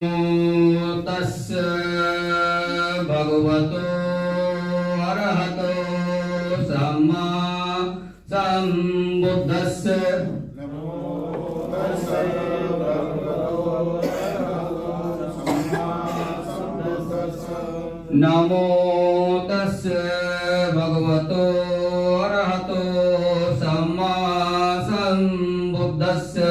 तस्य भगवतो अरहतो सम्मा सम्बुद्धस्य नमो तस्य भगवतो अरहतो सम्मा सम्बुद्धस्य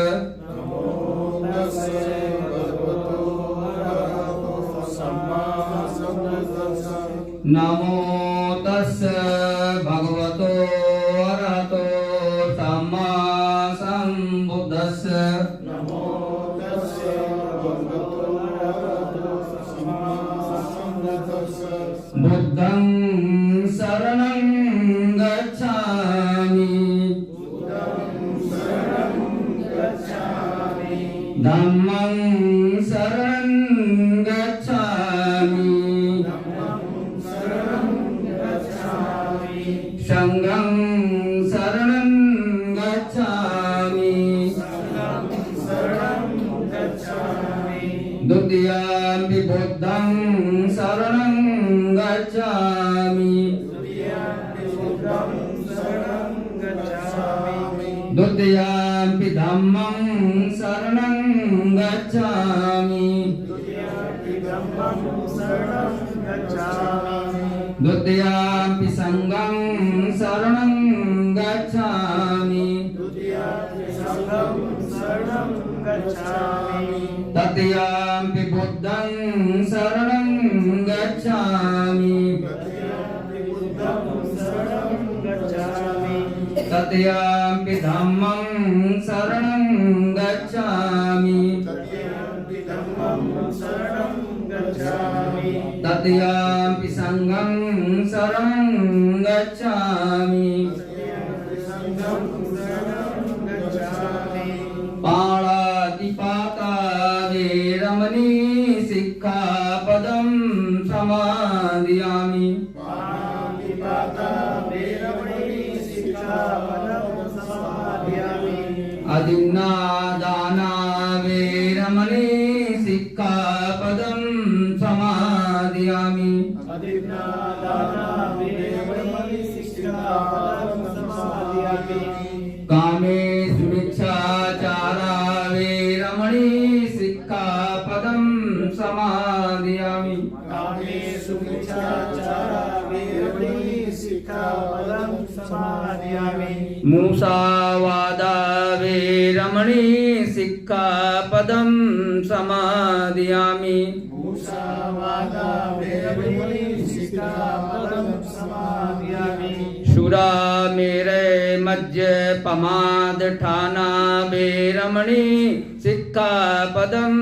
नमो तस्य भगवतो अरहतो सम्मा सम्बुद्धस्य बुद्धं शरणं गच्छामि धम्मं शरणं गच्छामि संघं शरणं गच्छामि द्वितीयंपि बुद्धं शरणं गच्छामि द्वितीयंपि धम्मं शरणं गच्छामि द्वितीयंपि संघं शरणं गच्छामि तृतीयंपि बुद्धं शरणं गच्छामि तृतीयंपि धम्मं शरणं गच्छामि तृतीयंपि संघं शरणं गच्छामि पाणातिपाता वेरमणि सिक्खापदं समादयामि अदिन्नादाना वेरमणि सिक्खापदं समादयामि कामेषु मिच्छाचारा वेरमणि सिक्खापदं समादयामि मुसावादा वेरमणि सिक्खापदं समादयामि शुरा मेरे मज्ज पमाद ठाना वेरमणि सिक्खापदं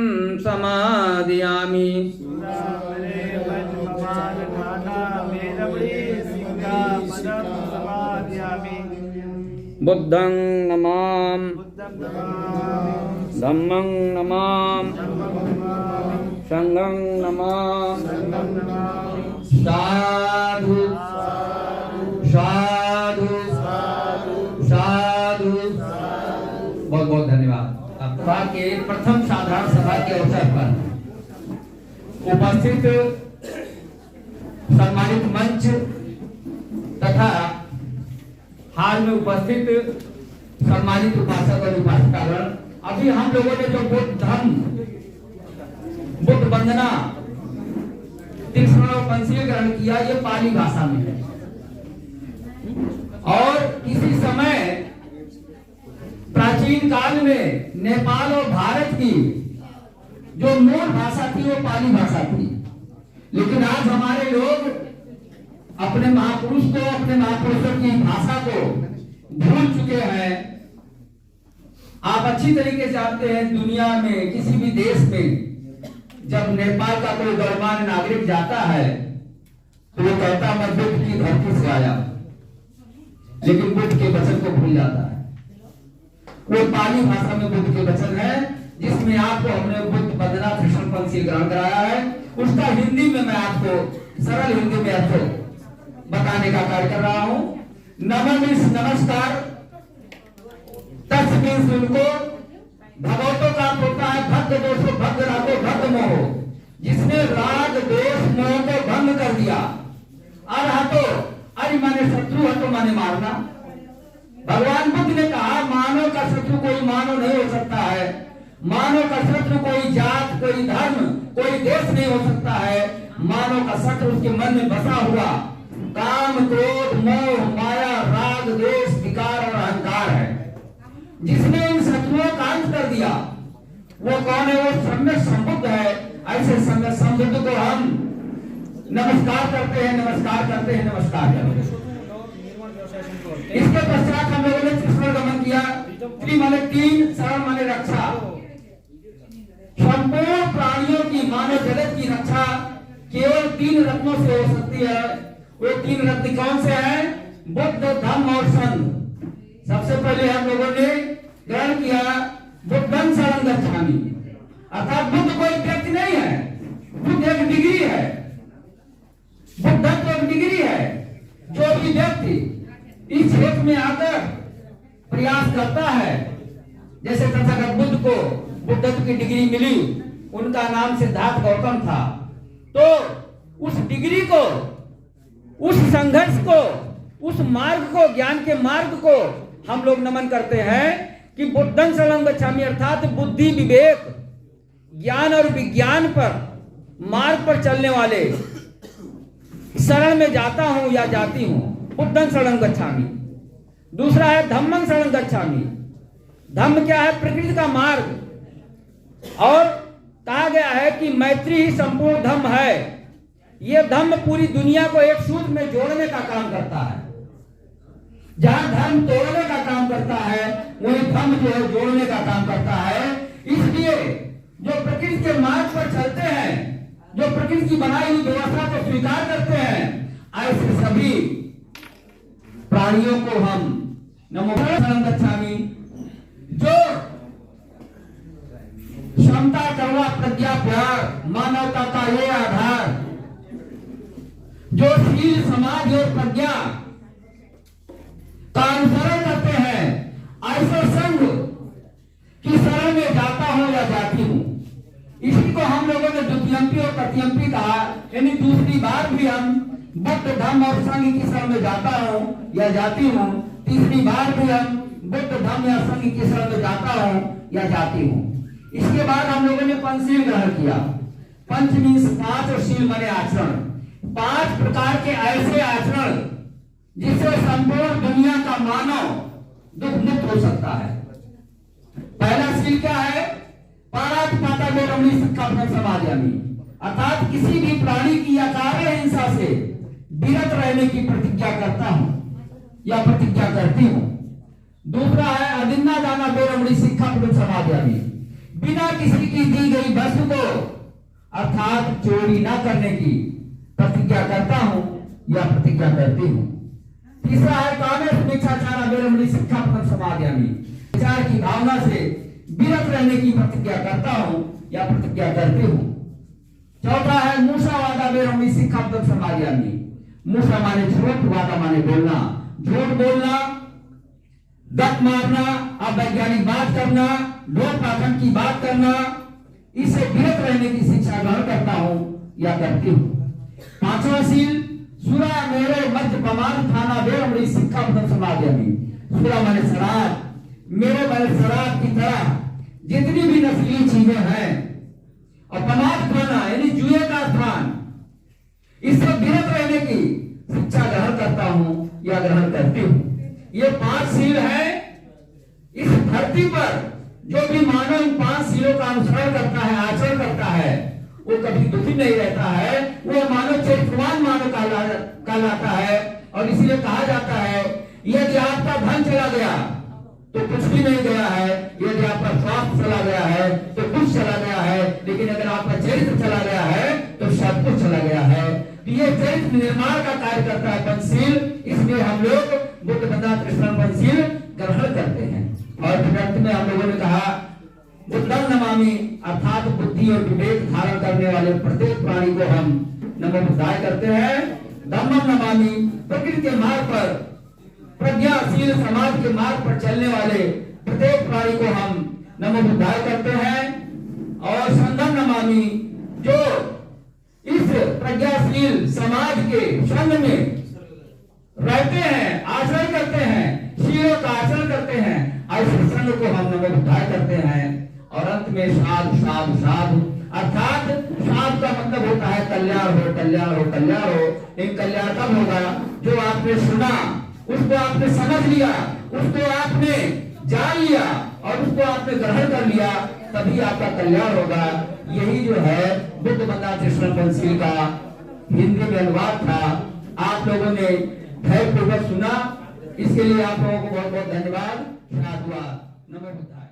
समादयामि बुद्धं नमामि धम्मं नमामि संघं नमामि साधु साधु साधु। बहुत बहुत धन्यवाद। सभा के प्रथम साधारण सभा के अवसर पर उपस्थित सम्मानित मंच तथा हाल में उपस्थित सम्मानित उपासक और उपासिकागण, अभी हम लोगों ने जो बुद्ध धम्म बुद्ध वंदना तीक्ष्ण पंचीय ग्रहण किया, ये पाली भाषा में है। और इसी समय प्राचीन काल में नेपाल और भारत की जो मूल भाषा थी वो पाली भाषा थी, लेकिन आज हमारे लोग अपने महापुरुष को, अपने महापुरुषों की भाषा को भूल चुके हैं। आप अच्छी तरीके से जानते हैं, दुनिया में किसी भी देश में जब नेपाल का कोई गणमान्य नागरिक जाता है तो वो कहता मैं बुद्ध की धरती से आया, लेकिन बुद्ध के वचन को भूल जाता है। वो पाली भाषा में बुद्ध के वचन है, जिसमें आपको हमने बुद्ध वंदना कृष्ण पंथ से ग्रहण कराया है। उसका हिंदी में मैं आपको सरल हिंदी में अर्थ बताने का कार्य कर रहा हूं। नमस्कार, तत्समीन उनको भगवतों का होता है भक्त दोषो भक्त राखो भक्त मोहो। राग देश मोह को भंग कर दिया। अरहतो अरे माने शत्रु, हतो माने मारना। भगवान बुद्ध ने कहा मानव का शत्रु कोई मानव नहीं हो सकता है, मानव का शत्रु कोई जात, कोई धर्म, कोई देश नहीं हो सकता है। मानव का शत्रु उसके मन में बसा हुआ काम, क्रोध, मोह, माया, राग, द्वेष, विकार और अहंकार है। जिसने इन शत्रुओं का अंत कर दिया वो कौन है? वो सम्यक संबुद्ध है। ऐसे सम्यक संबुद्ध को हम नमस्कार करते हैं, नमस्कार करते हैं, नमस्कार करते हैं। इसके पश्चात हम लोगों ने त्रिशरण गमन किया। त्रि माने तीन, शरण माने रक्षा। संपूर्ण प्राणियों की, मानव जगत की रक्षा केवल तीन रत्नों से हो सकती है। वो तीन रत्न कौन से हैं? बुद्ध, धम्म और संघ। सबसे पहले हम लोगों ने ग्रहण किया बुद्धं शरणं गच्छामि, अर्थात बुद्ध कोई व्यक्ति नहीं है, बुद्ध एक डिग्री है। बुद्धत्व एक डिग्री है। जो भी व्यक्ति इस क्षेत्र में आकर प्रयास करता है, जैसे तथागत बुद्ध को बुद्धत्व की डिग्री मिली, उनका नाम सिद्धार्थ गौतम था, तो उस डिग्री को, उस संघर्ष को, उस मार्ग को, ज्ञान के मार्ग को हम लोग नमन करते हैं कि बुद्धं शरणं गच्छामि, अर्थात बुद्धि, विवेक, ज्ञान और विज्ञान पर, मार्ग पर चलने वाले शरण में जाता हूं या जाती हूं, बुद्धं शरणं गच्छामि। दूसरा है धम्मं शरणं गच्छामि। धम्म क्या है? प्रकृति का मार्ग। और कहा गया है कि मैत्री ही संपूर्ण धम्म है। यह धम्म पूरी दुनिया को एक सूत्र में जोड़ने का काम करता है। जहां धर्म तोड़ने का काम करता है, वही धम्म जो है जोड़ने का काम करता है। इसलिए जो प्रकृति के मार्ग पर चलते हैं, जो प्रकृति की बनाई हुई व्यवस्था को स्वीकार करते हैं, ऐसे सभी प्राणियों को हम नमो शरणं गच्छामि। जो क्षमता, करुणा, प्रज्ञा, प्यार, मानवता का ये आधार, जो शील, समाज और प्रज्ञा का अनुसरण करते हैं, ऐसे संघ की शरण में जाता हूं या जाती हूं। इसी को हम लोगों ने द्वितीयंपी और तृतीयंपी कहा, यानी दूसरी बार भी हम बुद्ध, धम्म और संघ की शरण में जाता हूं या जाती हूं। तीसरी बार भी हम बुद्ध, धम्म या संघ की शरण में जाता हूं या जाती हूं। इसके बाद हम लोगों ने पंचशील ग्रहण किया। पंच मीन्स पांच और शील माने आचरण। 5 प्रकार के ऐसे आचरण जिससे संपूर्ण दुनिया का मानव दुख मुक्त हो सकता है। पहला शील क्या है? पाणातिपाता गौरवणी शिक्षापदं समादयामि, अर्थात किसी भी प्राणी की अकारण हिंसा से विरत रहने की प्रतिज्ञा करता हूं या प्रतिज्ञा करती हूं। दूसरा है अदिन्ना दाना गौरवणी शिक्षापदं समादयामि, बिना किसी की दी गई वस्तु को, अर्थात चोरी न करने की प्रतिज्ञा करता हूं या प्रतिज्ञा करती हूं। तीसरा है कामेषु मिच्छाचारा गौरवणी शिक्षापदं समादयामि, विचार की भावना से विरत रहने की प्रतिज्ञा करता हूं या प्रतिज्ञा करती हूं। चौथा है मूषावादा गौरवणी शिक्षापदं समादयामि। मूषा माने झूठ, वादा माने बोलना, झूठ बोलना, दत मारना, अवैज्ञानिक बात करना, ढोल पाखंड की बात करना, इससे विरत रहने की शिक्षा ग्रहण करता हूं या करती हूं। पांचवा शील सुरा मेरे मध्य प्रमाण थाना गौरवणी शिक्षापदं समादयामि। सुरा माने शराब, मेरे माने शराब की तरह जितनी भी नस्लीय चीजें हैं, और प्रमाद खाना यानी जुए का स्थान, इससे विरत रहने की शिक्षा ग्रहण करता हूं या ग्रहण करती हूं। ये 5 शील है। इस धरती पर जो भी मानव इन 5 शीलों का अनुसरण करता है, आचरण करता है, वो कभी दुखी नहीं रहता है। वो मानव चरित्रवान मानव कहलाता है। और इसीलिए कहा जाता है यदि आपका धन चला गया तो कुछ भी नहीं गया है, यदि आपका स्वास्थ्य चला गया है तो कुछ चला गया है, लेकिन अगर आपका चरित्र चला गया है तो सब कुछ चला गया है। ये चरित्र निर्माण का कार्य करता है पंचशील। इसलिए हम लोग बुद्ध बंदा त्रिशरण पंचशील ग्रहण करते हैं। और ग्रंथ में हम लोगों ने कहा बुद्धं नमामि, अर्थात बुद्धि और विवेक धारण करने वाले प्रत्येक प्राणी को हम नमो बुद्धाय करते हैं। धम्मं नमामि, प्रकृति के मार्ग पर, प्रज्ञाशील समाज के मार्ग पर चलने वाले प्रत्येक प्राणी को हम नमो बुद्धाय करते हैं। और संघं नमामि, जो प्रज्ञाशील समाज के संग में रहते हैं, आचरण करते हैं, शीलों का आचरण करते हैं, ऐसे संग को हम नमो बुद्धाय करते हैं। और अंत में साधु साधु साधु, अर्थात साधु का मतलब होता है कल्याण हो, कल्याण हो, कल्याण हो। लेकिन कल्याण कब होगा? जो आपने सुना, उसको आपने समझ लिया, उसको आपने जान लिया और उसको आपने ग्रहण कर लिया, तभी आपका कल्याण होगा। यही जो है बुद्ध बंदा कृष्ण का हिंदी में अनुवाद था। आप लोगों ने धैर्यपूर्वक सुना, इसके लिए आप लोगों को बहुत बहुत धन्यवाद। साधुवाद। नमो बुद्धाय।